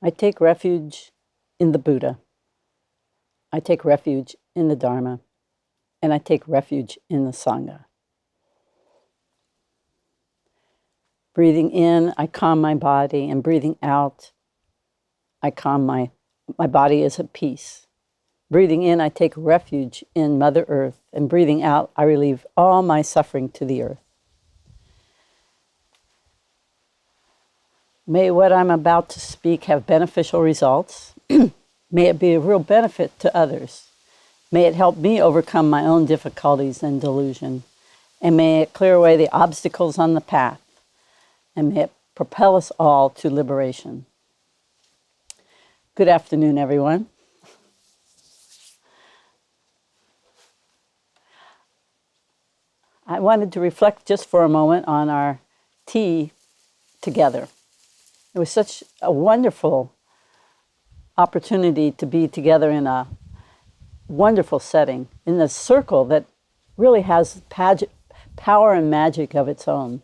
I take refuge in the Buddha. I take refuge in the Dharma. And I take refuge in the Sangha. Breathing in, I calm my body, and breathing out, I calm my body is at peace. Breathing in, I take refuge in Mother Earth, and breathing out, I relieve all my suffering to the earth. May what I'm about to speak have beneficial results. May it be a real benefit to others. May it help me overcome my own difficulties and delusion. And may it clear away the obstacles on the path. And may it propel us all to liberation. Good afternoon, everyone. I wanted to reflect just for a moment on our tea together. It was such a wonderful opportunity to be together in a wonderful setting, in a circle that really has power and magic of its own.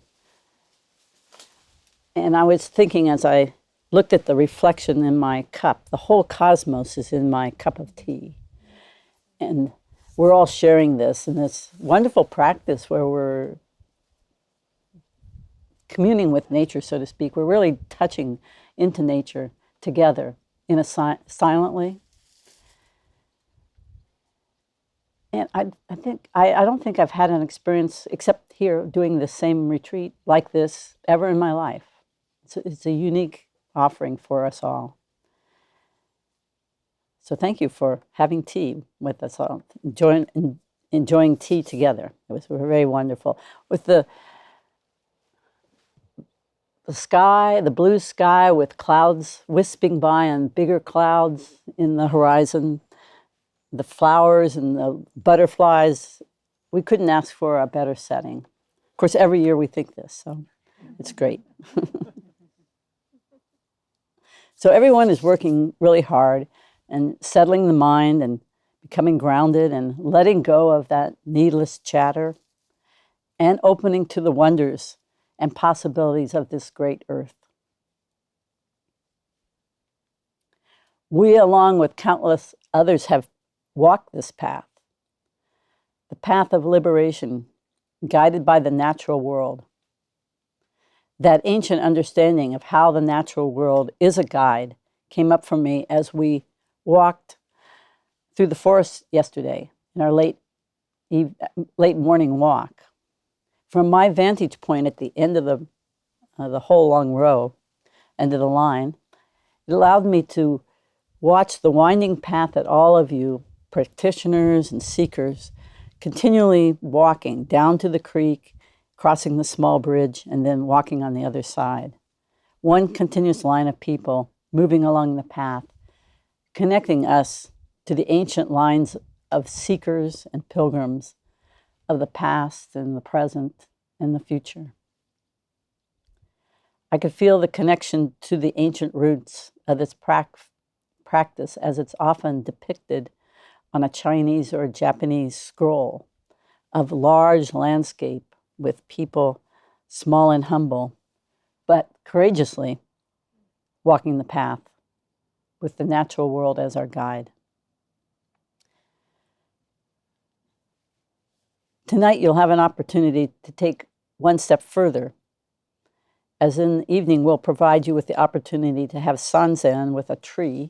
And I was thinking as I looked at the reflection in my cup, the whole cosmos is in my cup of tea. And we're all sharing this in this wonderful practice where we're communing with nature, so to speak. We're really touching into nature together in a silently. And I don't think I've had an experience except here doing the same retreat like this ever in my life. It's a unique offering for us all. So thank you for having tea with us all, enjoying tea together. It was very wonderful. With the sky, the blue sky with clouds wisping by and bigger clouds in the horizon, the flowers and the butterflies, we couldn't ask for a better setting. Of course, every year we think this, so it's great. So everyone is working really hard and settling the mind and becoming grounded and letting go of that needless chatter and opening to the wonders and possibilities of this great earth. We, along with countless others, have walked this path, the path of liberation, guided by the natural world. That ancient understanding of how the natural world is a guide came up for me as we walked through the forest yesterday in our late morning walk. From my vantage point at the end of the whole long row, end of the line, it allowed me to watch the winding path that all of you, practitioners and seekers, continually walking down to the creek, crossing the small bridge, and then walking on the other side. One continuous line of people moving along the path, connecting us to the ancient lines of seekers and pilgrims of the past and the present and the future. I could feel the connection to the ancient roots of this practice as it's often depicted on a Chinese or a Japanese scroll of large landscape with people small and humble, but courageously walking the path with the natural world as our guide. Tonight you'll have an opportunity to take one step further, as in the evening we'll provide you with the opportunity to have sanzen with a tree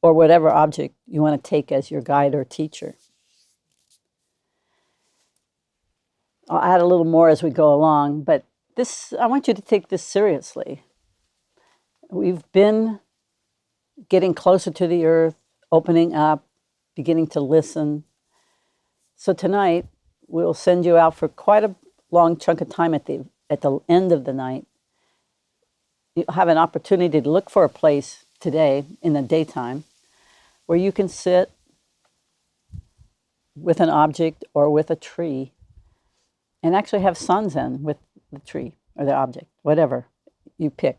or whatever object you want to take as your guide or teacher. I'll add a little more as we go along, but I want you to take this seriously. We've been getting closer to the earth, opening up, beginning to listen. So tonight, we'll send you out for quite a long chunk of time at the end of the night. You'll have an opportunity to look for a place today in the daytime where you can sit with an object or with a tree and actually have sanzen with the tree or the object, whatever you pick.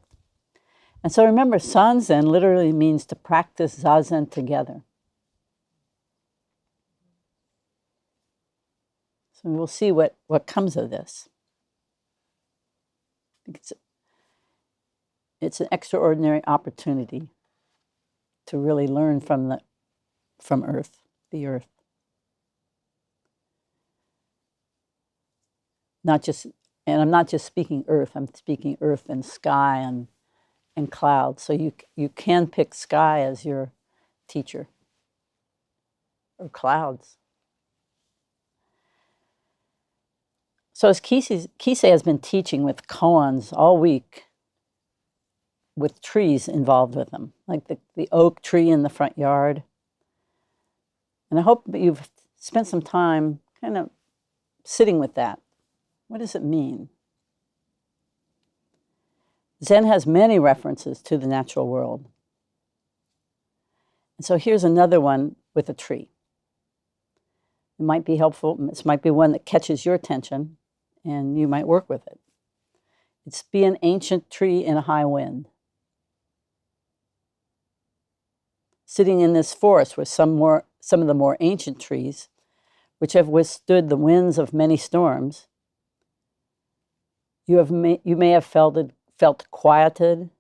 And so remember, sanzen literally means to practice zazen together. So we'll see what comes of this. It's an extraordinary opportunity to really learn from Earth, the Earth. Not just, and I'm not just speaking Earth, I'm speaking Earth and sky and clouds. So you can pick sky as your teacher, or clouds. So as Kisei has been teaching with koans all week, with trees involved with them, like the oak tree in the front yard. And I hope that you've spent some time kind of sitting with that. What does it mean? Zen has many references to the natural world. And so here's another one with a tree. It might be helpful. This might be one that catches your attention, and you might work with it. It's be an ancient tree in a high wind. Sitting in this forest with some of the more ancient trees, which have withstood the winds of many storms, you may have felt quieted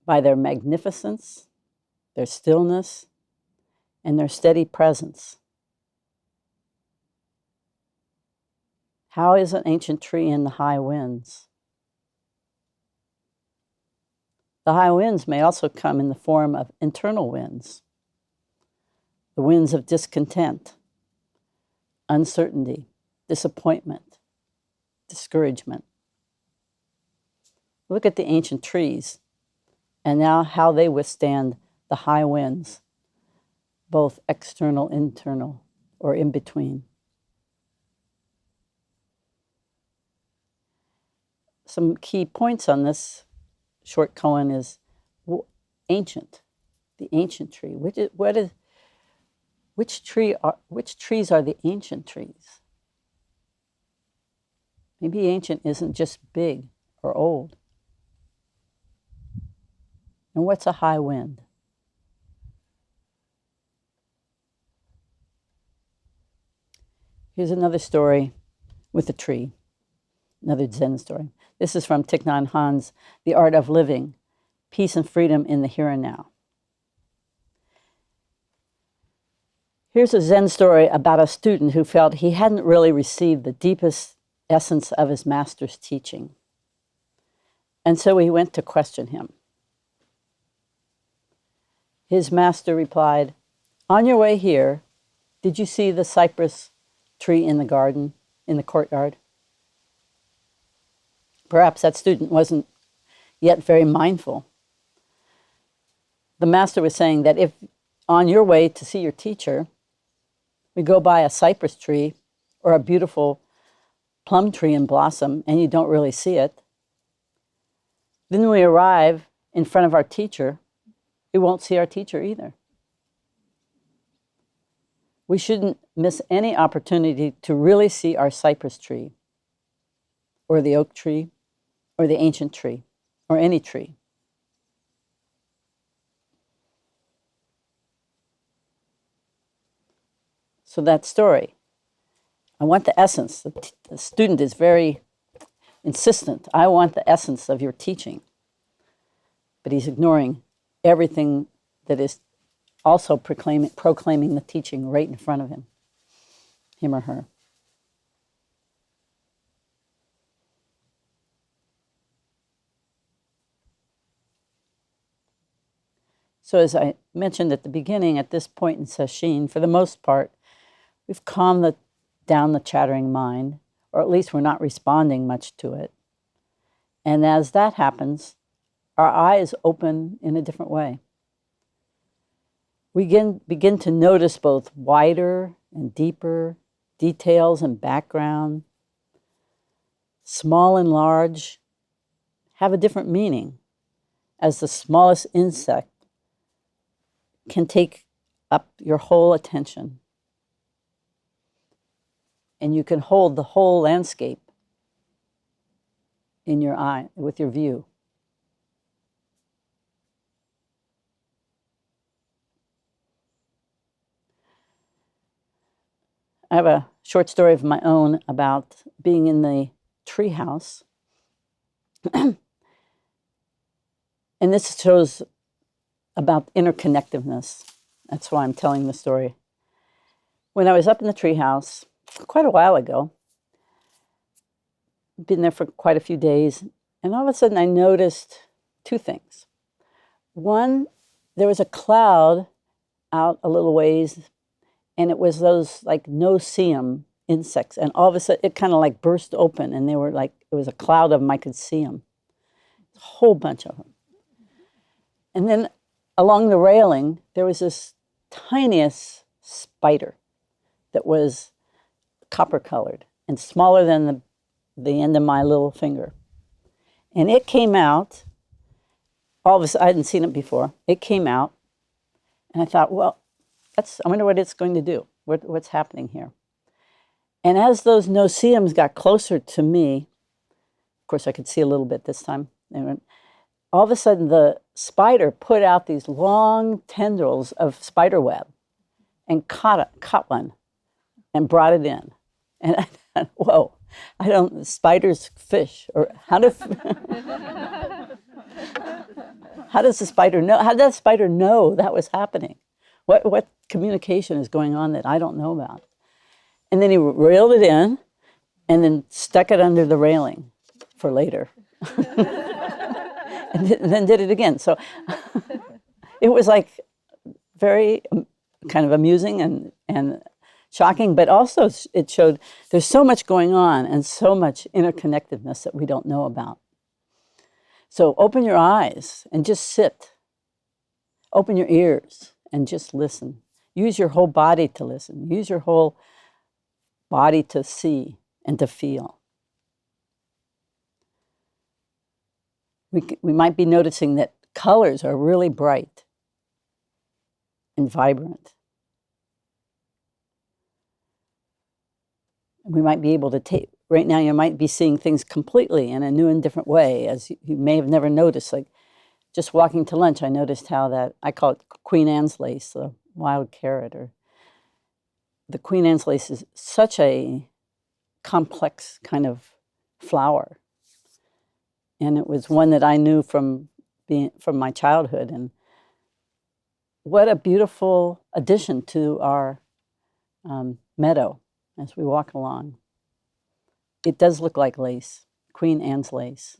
by their magnificence, their stillness, and their steady presence. How is an ancient tree in the high winds? The high winds may also come in the form of internal winds, the winds of discontent, uncertainty, disappointment, discouragement. Look at the ancient trees and now how they withstand the high winds, both external, internal, or in between. Some key points on this short koan is ancient, the ancient tree. Which trees are the ancient trees? Maybe ancient isn't just big or old. And what's a high wind? Here's another story with a tree, another Zen story. This is from Thich Nhat Hanh's The Art of Living, Peace and Freedom in the Here and Now. Here's a Zen story about a student who felt he hadn't really received the deepest essence of his master's teaching. And so he went to question him. His master replied, "On your way here, did you see the cypress tree in the garden, in the courtyard?" Perhaps that student wasn't yet very mindful. The master was saying that if on your way to see your teacher, we go by a cypress tree or a beautiful plum tree in blossom and you don't really see it, then when we arrive in front of our teacher, we won't see our teacher either. We shouldn't miss any opportunity to really see our cypress tree or the oak tree or the ancient tree or any tree. So that story, I want the essence. The student is very insistent. I want the essence of your teaching. But he's ignoring everything that is also proclaiming the teaching right in front of him or her. So as I mentioned at the beginning, at this point in Sesshin, for the most part, we've calmed down the chattering mind, or at least we're not responding much to it. And as that happens, our eyes open in a different way. We begin to notice both wider and deeper details and background. Small and large have a different meaning, as the smallest insect can take up your whole attention. And you can hold the whole landscape in your eye, with your view. I have a short story of my own about being in the treehouse And this shows about interconnectedness. That's why I'm telling the story. When I was up in the treehouse quite a while ago, been there for quite a few days, and all of a sudden I noticed two things. One, there was a cloud out a little ways, and it was those like no-see-em insects, and all of a sudden it kind of like burst open, and they were like, it was a cloud of them, I could see them. A whole bunch of them. And then along the railing, there was this tiniest spider that was copper-colored and smaller than the end of my little finger. And it came out, all of a sudden, I hadn't seen it before. It came out, and I thought, well, I wonder what it's going to do. What's happening here? And as those no-see-ems got closer to me, of course I could see a little bit this time, and all of a sudden the spider put out these long tendrils of spider web and caught one and brought it in. And I thought, whoa, spiders fish, or how does the spider know? How did that spider know that was happening? What communication is going on that I don't know about? And then he reeled it in and then stuck it under the railing for later. and then did it again. So it was like very kind of amusing and shocking, but also it showed there's so much going on and so much interconnectedness that we don't know about. So open your eyes and just sit. Open your ears and just listen. Use your whole body to listen. Use your whole body to see and to feel. We might be noticing that colors are really bright and vibrant. We might be able to take, right now you might be seeing things completely in a new and different way, as you may have never noticed. Like just walking to lunch, I noticed how that, I call it Queen Anne's lace, the wild carrot, or the Queen Anne's lace is such a complex kind of flower. And it was one that I knew from my childhood. And what a beautiful addition to our meadow as we walk along. It does look like lace, Queen Anne's lace.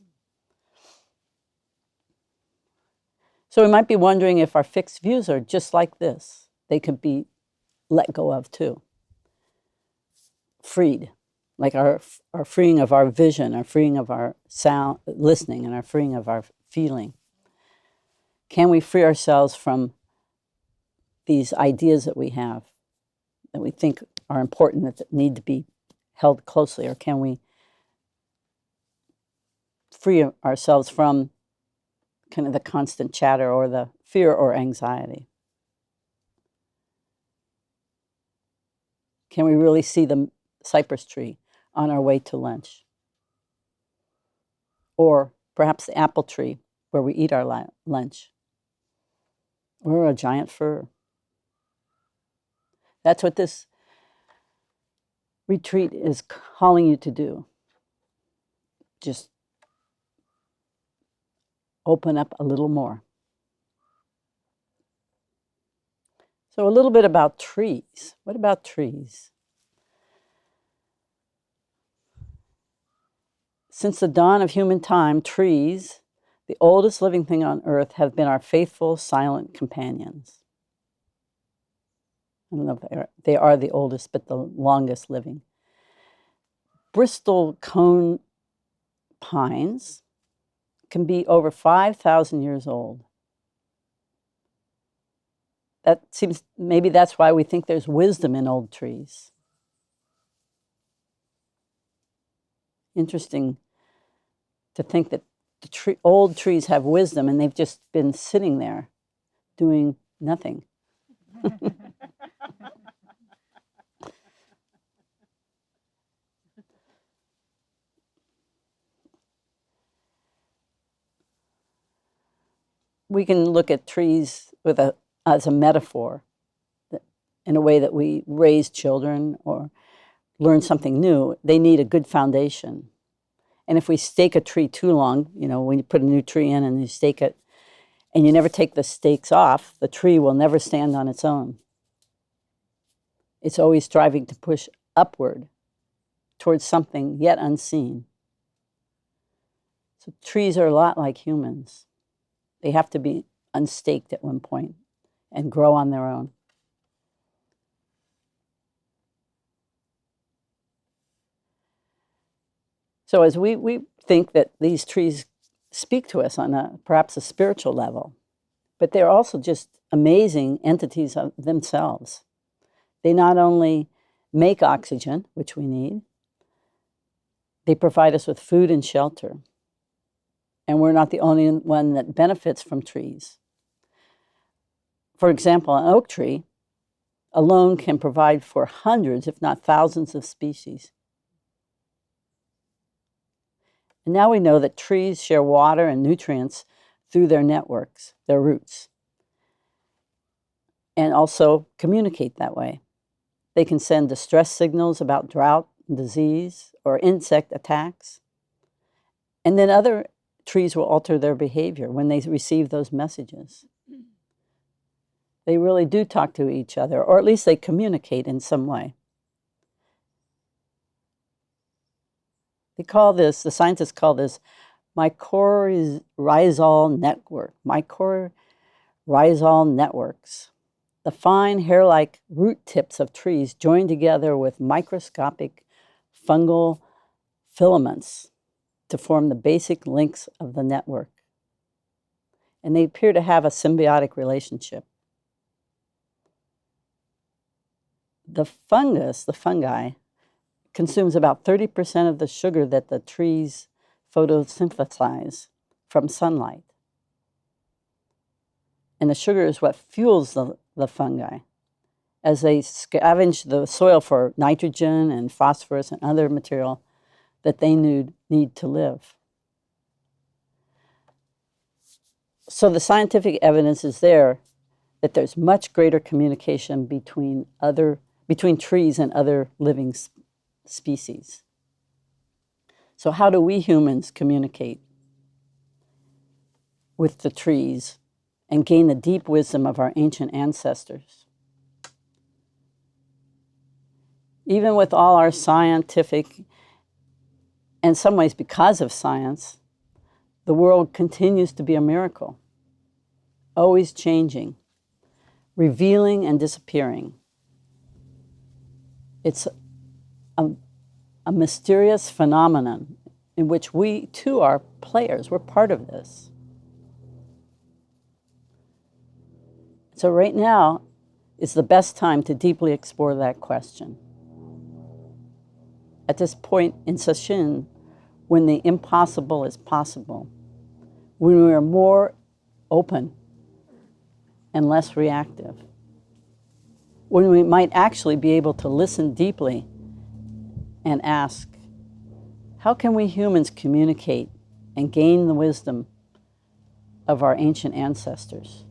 So we might be wondering if our fixed views are just like this. They could be let go of too. Freed, like our freeing of our vision, our freeing of our sound, listening, and our freeing of our feeling. Can we free ourselves from these ideas that we have, that we think are important, that need to be held closely, or can we free ourselves from kind of the constant chatter or the fear or anxiety? Can we really see the cypress tree on our way to lunch? Or perhaps the apple tree where we eat our lunch? Or a giant fir? That's what this retreat is calling you to do. Just open up a little more. So a little bit about trees. What about trees? Since the dawn of human time, trees, the oldest living thing on earth, have been our faithful, silent companions. I don't know if they are the oldest, but the longest living. Bristol cone pines can be over 5,000 years old. That seems, maybe that's why we think there's wisdom in old trees. Interesting to think that old trees have wisdom and they've just been sitting there doing nothing. We can look at trees as a metaphor, in a way that we raise children or learn something new. They need a good foundation. And if we stake a tree too long, when you put a new tree in and you stake it, and you never take the stakes off, the tree will never stand on its own. It's always striving to push upward towards something yet unseen. So trees are a lot like humans. They have to be unstaked at one point and grow on their own. So as we think that these trees speak to us on perhaps a spiritual level, but they're also just amazing entities of themselves. They not only make oxygen, which we need, they provide us with food and shelter. And we're not the only one that benefits from trees. For example, an oak tree alone can provide for hundreds, if not thousands, of species. And now we know that trees share water and nutrients through their networks, their roots, and also communicate that way. They can send distress signals about drought, disease, or insect attacks. And then other trees will alter their behavior when they receive those messages. They really do talk to each other, or at least they communicate in some way. The scientists call this mycorrhizal network, mycorrhizal networks. The fine hair-like root tips of trees join together with microscopic fungal filaments to form the basic links of the network. And they appear to have a symbiotic relationship. The fungi, consumes about 30% of the sugar that the trees photosynthesize from sunlight. And the sugar is what fuels the fungi as they scavenge the soil for nitrogen and phosphorus and other material that they need to live. So the scientific evidence is there that there's much greater communication between trees and other living species. So how do we humans communicate with the trees and gain the deep wisdom of our ancient ancestors? Even with all our scientific, in some ways because of science, the world continues to be a miracle, always changing, revealing and disappearing. It's a mysterious phenomenon in which we too are players. We're part of this. So right now is the best time to deeply explore that question. At this point in Sesshin, when the impossible is possible, when we are more open and less reactive, when we might actually be able to listen deeply and ask, how can we humans communicate and gain the wisdom of our ancient ancestors?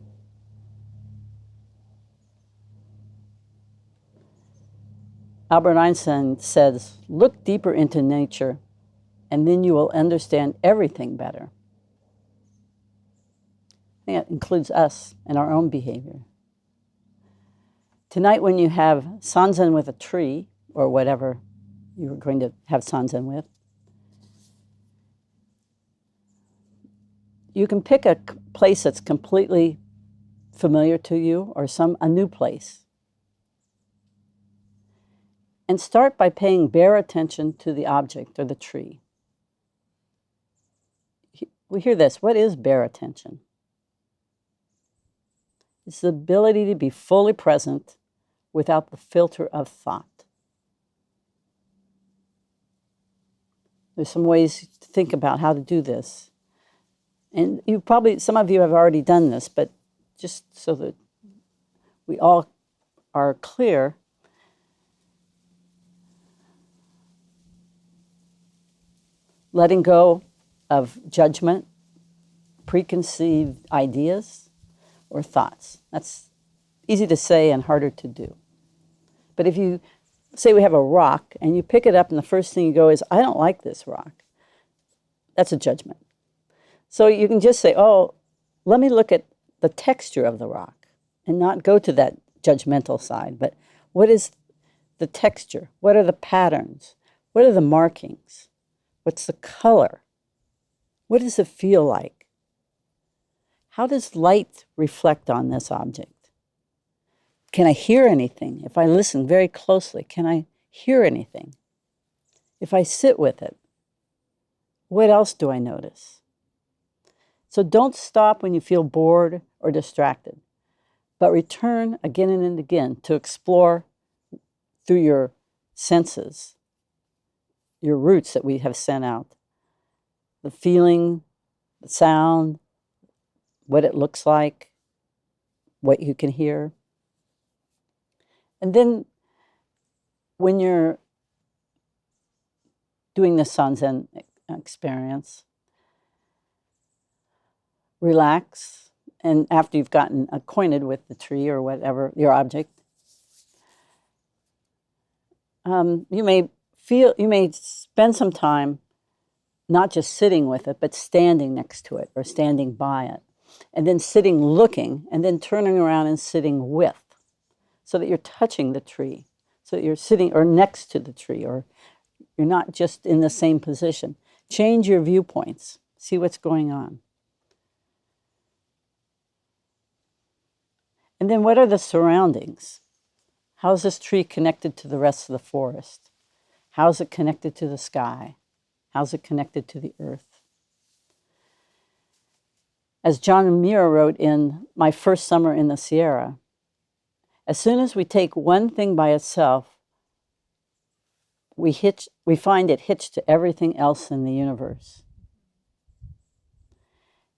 Albert Einstein says, look deeper into nature and then you will understand everything better. I think that includes us and our own behavior. Tonight when you have sanzen with a tree, or whatever you're going to have sanzen with, you can pick a place that's completely familiar to you or a new place. And start by paying bare attention to the object or the tree. We hear this, what is bare attention? It's the ability to be fully present without the filter of thought. There's some ways to think about how to do this. And some of you have already done this, but just so that we all are clear, letting go of judgment, preconceived ideas, or thoughts. That's easy to say and harder to do. But if you say we have a rock and you pick it up and the first thing you go is, I don't like this rock, that's a judgment. So you can just say, oh, let me look at the texture of the rock and not go to that judgmental side, but what is the texture? What are the patterns? What are the markings? What's the color? What does it feel like? How does light reflect on this object? Can I hear anything? If I listen very closely, can I hear anything? If I sit with it, what else do I notice? So don't stop when you feel bored or distracted, but return again and again to explore through your senses, your roots that we have sent out. The feeling, the sound, what it looks like, what you can hear. And then when you're doing the Sanzen experience, relax, and after you've gotten acquainted with the tree or whatever, your object, you may spend some time not just sitting with it, but standing next to it or standing by it, and then sitting looking, and then turning around and sitting with, so that you're touching the tree, so that you're sitting or next to the tree, or you're not just in the same position. Change your viewpoints. See what's going on. And then what are the surroundings? How is this tree connected to the rest of the forest? How is it connected to the sky? How is it connected to the earth? As John Muir wrote in My First Summer in the Sierra, as soon as we take one thing by itself, we find it hitched to everything else in the universe.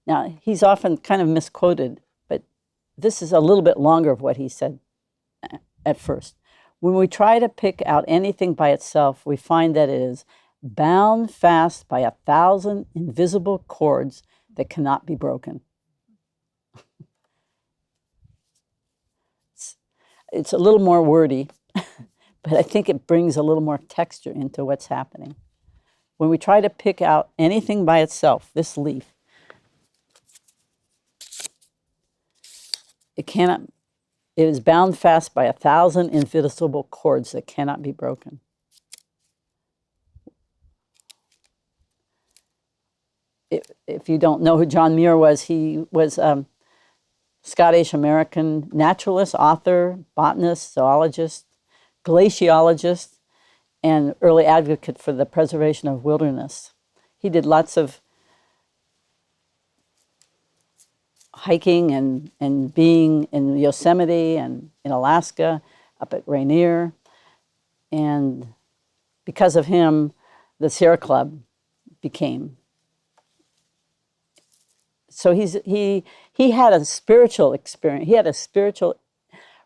Now, he's often kind of misquoted, but this is a little bit longer of what he said at first. When we try to pick out anything by itself, we find that it is bound fast by 1,000 invisible cords that cannot be broken. It's a little more wordy, but I think it brings a little more texture into what's happening. When we try to pick out anything by itself, this leaf, it is bound fast by 1,000 invisible cords that cannot be broken. If you don't know who John Muir was, he was Scottish-American naturalist, author, botanist, zoologist, glaciologist, and early advocate for the preservation of wilderness. He did lots of hiking and being in Yosemite and in Alaska, up at Rainier. And because of him, the Sierra Club became. So he had a spiritual experience. He had a spiritual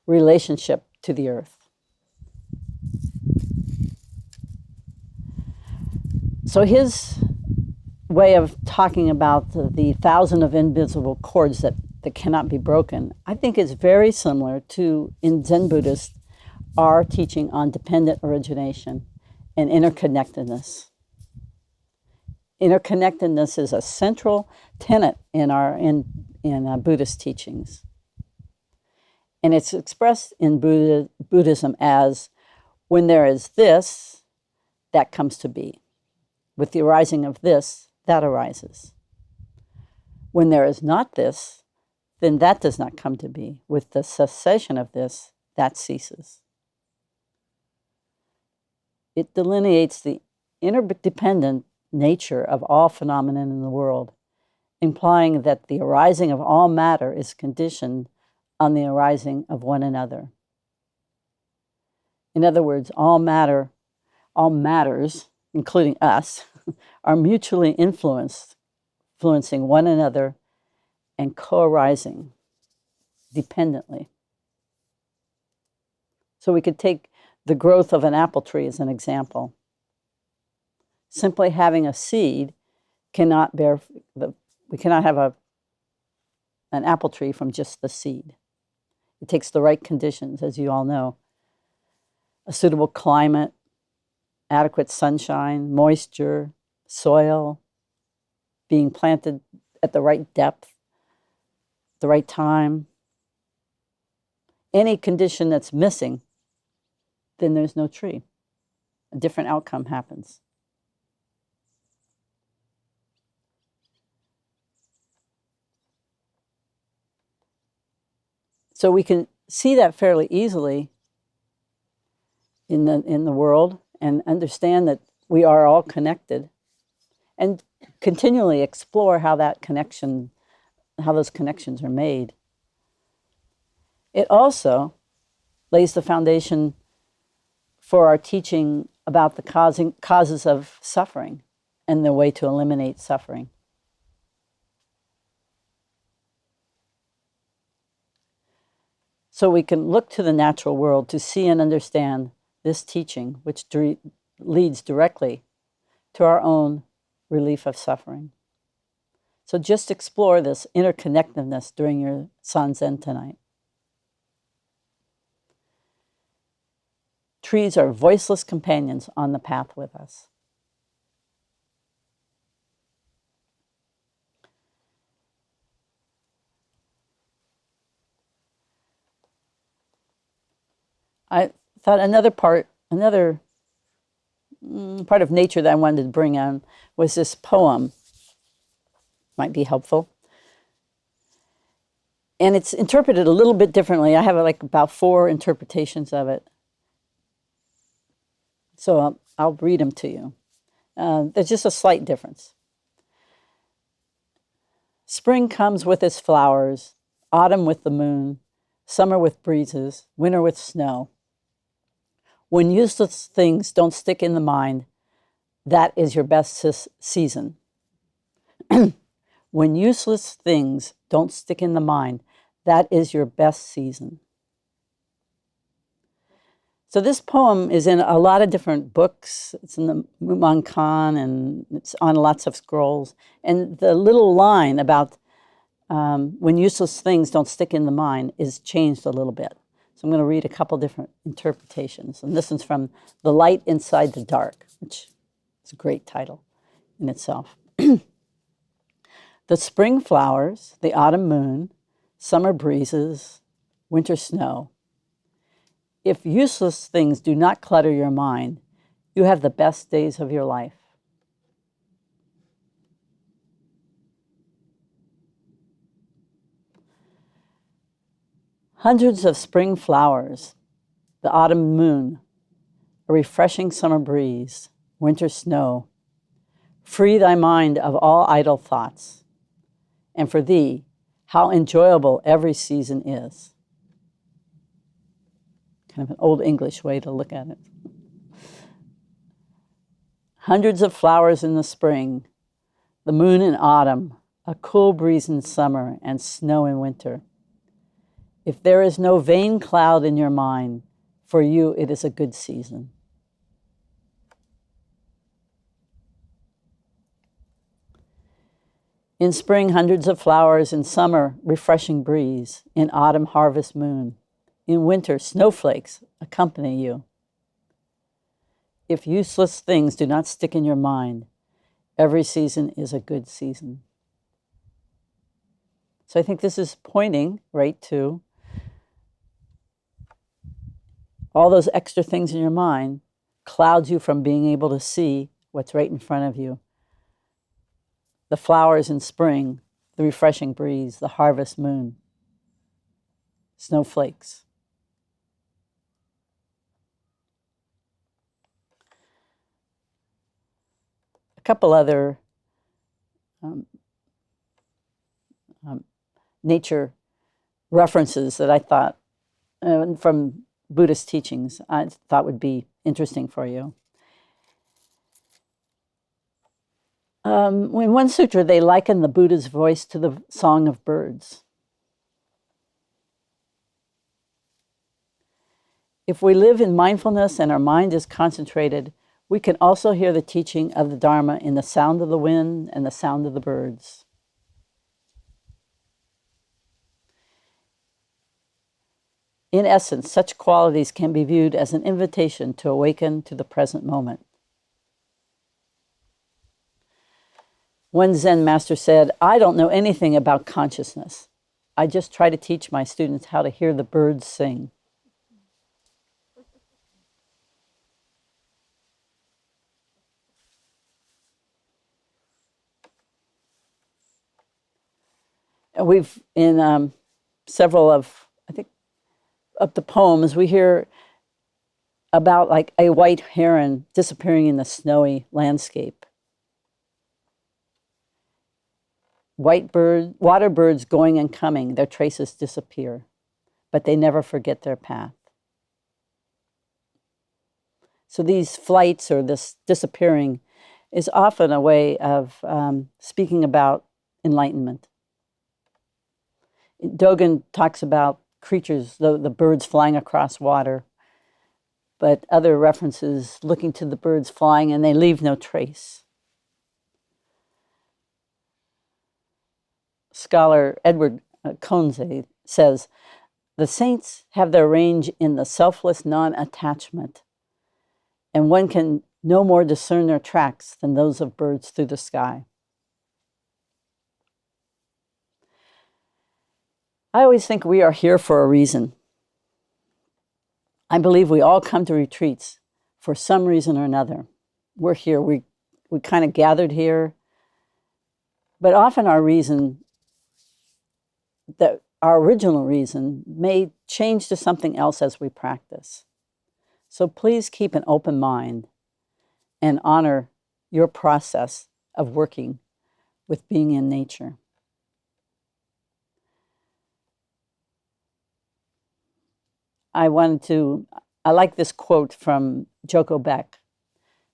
relationship to the earth. So his way of talking about the 1,000 of invisible cords that cannot be broken, I think is very similar to, in Zen Buddhist, our teaching on dependent origination and interconnectedness. Interconnectedness is a central tenet in Buddhist teachings. And it's expressed in Buddhism as, when there is this, that comes to be. With the arising of this, that arises. When there is not this, then that does not come to be. With the cessation of this, that ceases. It delineates the interdependent nature of all phenomena in the world, implying that the arising of all matter is conditioned on the arising of one another. In other words, all matters, including us, are mutually influencing one another and co-arising dependently. So we could take the growth of an apple tree as an example. Simply having a seed cannot we cannot have an apple tree from just the seed. It takes the right conditions, as you all know. A suitable climate, adequate sunshine, moisture, soil, being planted at the right depth, the right time, any condition that's missing, then there's no tree. A different outcome happens. So we can see that fairly easily in the world and understand that we are all connected, and continually explore how those connections are made. It also lays the foundation for our teaching about the causes of suffering and the way to eliminate suffering. So we can look to the natural world to see and understand this teaching, which leads directly to our own relief of suffering. So just explore this interconnectedness during your Sanzen tonight. Trees are voiceless companions on the path with us. I thought another part of nature that I wanted to bring on was this poem. Might be helpful. And it's interpreted a little bit differently. I have about 4 interpretations of it. So I'll read them to you. There's just a slight difference. Spring comes with its flowers, autumn with the moon, summer with breezes, winter with snow. When useless things don't stick in the mind, that is your best season. When useless things don't stick in the mind, that is your best season. So this poem is in a lot of different books. It's in the Muman Khan, and it's on lots of scrolls. And the little line about when useless things don't stick in the mind is changed a little bit. So I'm going to read a couple different interpretations. And this one's from The Light Inside the Dark, which is a great title in itself. The spring flowers, the autumn moon, summer breezes, winter snow. If useless things do not clutter your mind, you have the best days of your life. Hundreds of spring flowers, the autumn moon, a refreshing summer breeze, winter snow. Free thy mind of all idle thoughts. And for thee, how enjoyable every season is. Kind of an old English way to look at it. Hundreds of flowers in the spring, the moon in autumn, a cool breeze in summer, and snow in winter. If there is no vain cloud in your mind, for you it is a good season. In spring, hundreds of flowers. In summer, refreshing breeze. In autumn, harvest moon. In winter, snowflakes accompany you. If useless things do not stick in your mind, every season is a good season. So I think this is pointing right to all those extra things in your mind clouds you from being able to see what's right in front of you. The flowers in spring, the refreshing breeze, the harvest moon, snowflakes. A couple other nature references that I thought from Buddhist teachings I thought would be interesting for you. In one sutra, they liken the Buddha's voice to the song of birds. If we live in mindfulness and our mind is concentrated, we can also hear the teaching of the Dharma in the sound of the wind and the sound of the birds. In essence, such qualities can be viewed as an invitation to awaken to the present moment. One Zen master said, "I don't know anything about consciousness. I just try to teach my students how to hear the birds sing. And we've, in several of, I think, of the poems, we hear about like a white heron disappearing in the snowy landscape. Water birds going and coming, their traces disappear, but they never forget their path. So these flights or this disappearing is often a way of speaking about enlightenment. Dogen talks about creatures, the birds flying across water, but other references looking to the birds flying and they leave no trace. Scholar Edward Conze says, the saints have their range in the selfless non-attachment, and one can no more discern their tracks than those of birds through the sky. I always think we are here for a reason. I believe we all come to retreats for some reason or another. We're here, we kind of gathered here, but often our reason, that our original reason, may change to something else as we practice. So please keep an open mind and honor your process of working with being in nature. I like this quote from Joko Beck.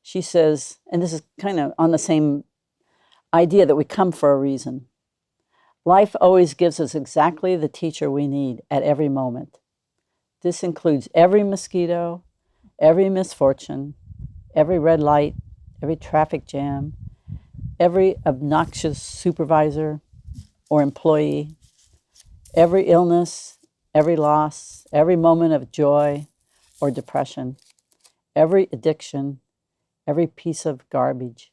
She says, and this is kind of on the same idea that we come for a reason. Life always gives us exactly the teacher we need at every moment. This includes every mosquito, every misfortune, every red light, every traffic jam, every obnoxious supervisor or employee, every illness, every loss, every moment of joy or depression, every addiction, every piece of garbage,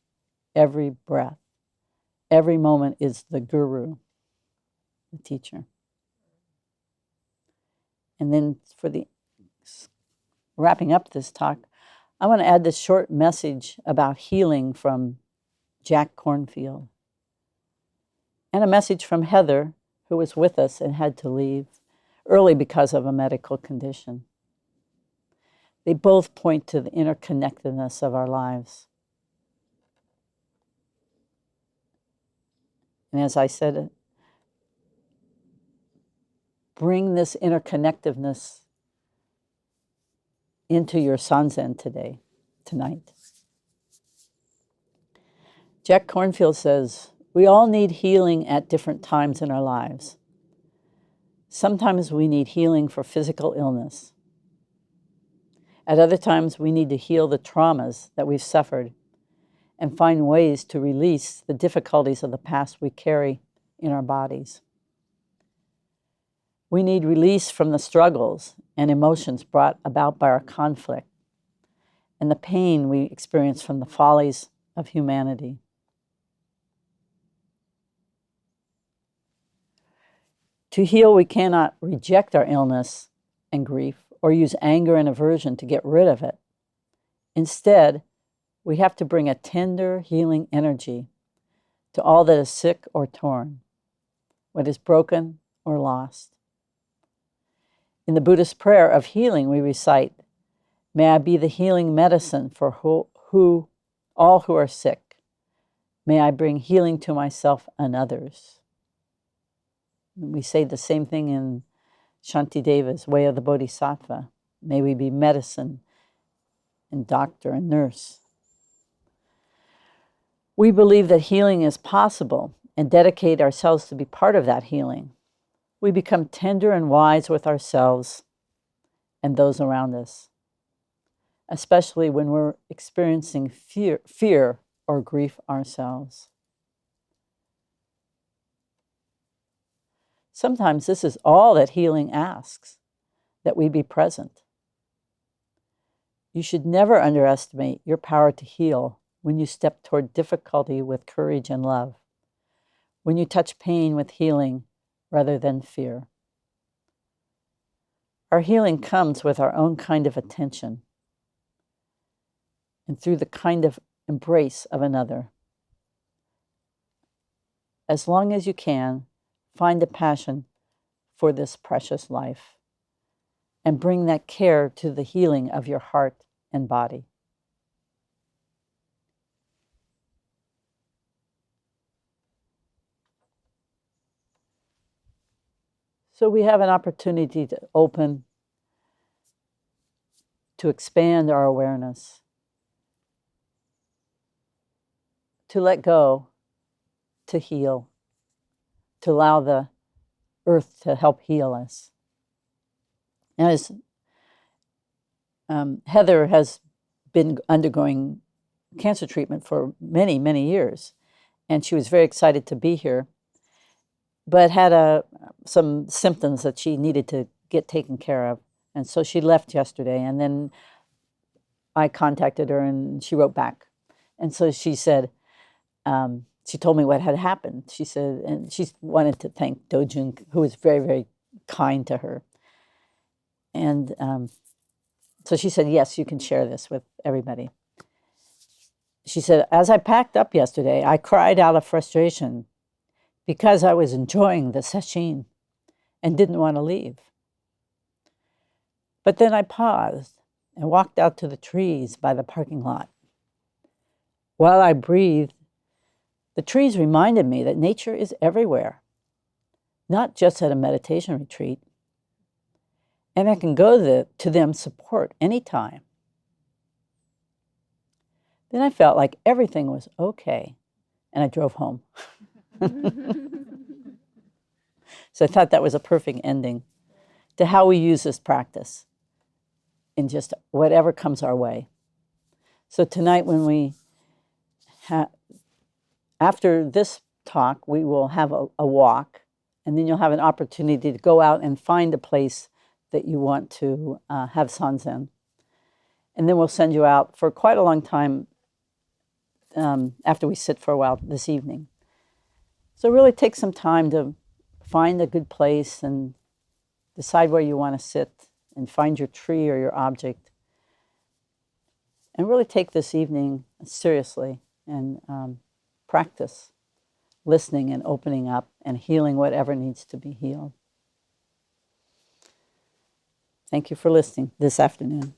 every breath. Every moment is the guru, the teacher. And then for the wrapping up this talk, I want to add this short message about healing from Jack Cornfield. And a message from Heather, who was with us and had to leave early because of a medical condition. They both point to the interconnectedness of our lives. And as I said, bring this interconnectedness into your Sanzen tonight. Jack Cornfield says, we all need healing at different times in our lives. Sometimes we need healing for physical illness. At other times, we need to heal the traumas that we've suffered and find ways to release the difficulties of the past we carry in our bodies. We need release from the struggles and emotions brought about by our conflict and the pain we experience from the follies of humanity. To heal, we cannot reject our illness and grief or use anger and aversion to get rid of it. Instead, we have to bring a tender, healing energy to all that is sick or torn, what is broken or lost. In the Buddhist prayer of healing, we recite, may I be the healing medicine for all who are sick. May I bring healing to myself and others. We say the same thing in Shantideva's Way of the Bodhisattva. May we be medicine and doctor and nurse. We believe that healing is possible and dedicate ourselves to be part of that healing. We become tender and wise with ourselves and those around us, especially when we're experiencing fear or grief ourselves. Sometimes this is all that healing asks, that we be present. You should never underestimate your power to heal when you step toward difficulty with courage and love, when you touch pain with healing rather than fear. Our healing comes with our own kind of attention and through the kind of embrace of another. As long as you can, find a passion for this precious life and bring that care to the healing of your heart and body. So we have an opportunity to open, to expand our awareness, to let go, to heal, to allow the earth to help heal us. And as Heather has been undergoing cancer treatment for many, many years, and she was very excited to be here, but had some symptoms that she needed to get taken care of. And so she left yesterday, and then I contacted her, and she wrote back. And so she said, she told me what had happened. She said, and she wanted to thank Dojun, who was very, very kind to her. And so she said, yes, you can share this with everybody. She said, as I packed up yesterday, I cried out of frustration because I was enjoying the sesshin and didn't want to leave. But then I paused and walked out to the trees by the parking lot. While I breathed, the trees reminded me that nature is everywhere, not just at a meditation retreat. And I can go to them support anytime. Then I felt like everything was okay, and I drove home. So I thought that was a perfect ending to how we use this practice in just whatever comes our way. So tonight when we after this talk, we will have a walk, and then you'll have an opportunity to go out and find a place that you want to have sanzen. And then we'll send you out for quite a long time after we sit for a while this evening. So really take some time to find a good place and decide where you want to sit and find your tree or your object. And really take this evening seriously and practice listening and opening up and healing whatever needs to be healed. Thank you for listening this afternoon.